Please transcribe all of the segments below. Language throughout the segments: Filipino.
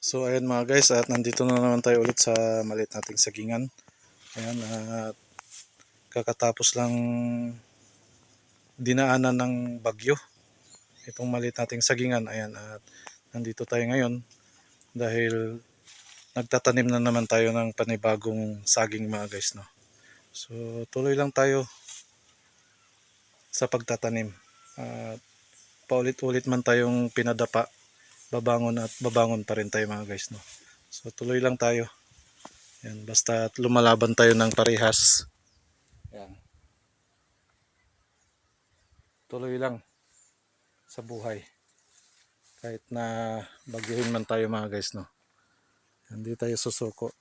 So ayan mga guys, at nandito na naman tayo ulit sa maliit nating sagingan. Ayan, at kakatapos lang dinaanan ng bagyo itong maliit nating sagingan. Ayan, at nandito tayo ngayon dahil nagtatanim na naman tayo ng panibagong saging mga guys, no. So tuloy lang tayo sa pagtatanim. At paulit-ulit man tayong pinadapa, babangon at babangon pa rin tayo mga guys, no. So tuloy lang tayo. Yan, basta lumalaban tayo ng parehas. Yan. Tuloy lang sa buhay. Kahit na bagyuhin man tayo mga guys, no. Hindi tayo susuko.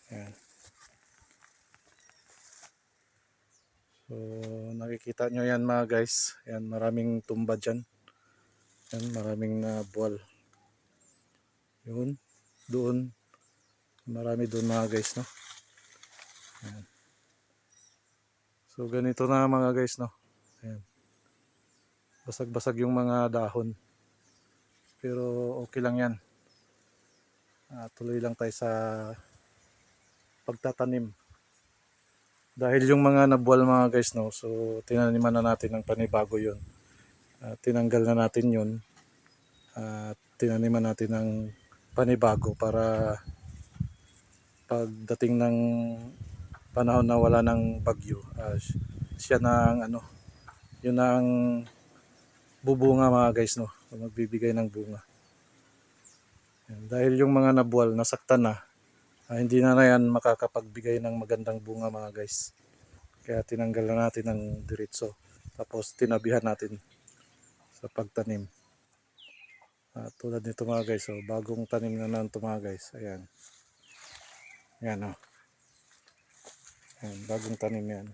Yan. So nakikita nyo yan mga guys. Yan, maraming tumba dyan. Yan, maraming na buwal. Yun, doon. Marami doon mga guys, no. Yan. So ganito na mga guys, no. Ayan. Basag-basag yung mga dahon. Pero okay lang yan. Tuloy lang tayo sa pagtatanim. Dahil yung mga nabuwal mga guys, no. So tinaniman na natin ng panibago yun. Tinanggal na natin yun. Tinaniman natin ng panibago para pagdating ng panahon na wala ng bagyo, siya na ang yun na ang bubunga mga guys, no. Magbibigay ng bunga. Yan. Dahil yung mga nabuwal nasaktan na, hindi na yan makakapagbigay ng magandang bunga mga guys. Kaya tinanggal na natin ng diretso. Tapos tinabihan natin sa pagtanim. Tulad nito mga guys, so bagong tanim na naman ito mga guys. Ayan. Ayan, oh. Ayan, bagong tanim yan.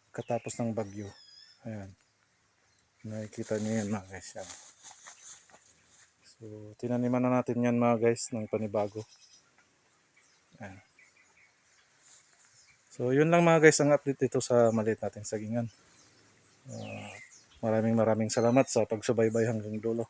Katapos ng bagyo. Ayan. Nakikita niyo yan mga guys. Yan. So tinaniman na natin yan mga guys ng panibago. Ayan. So yun lang mga guys ang update dito sa maliit nating sagingan. Maraming salamat sa pagsubaybay hanggang dulo.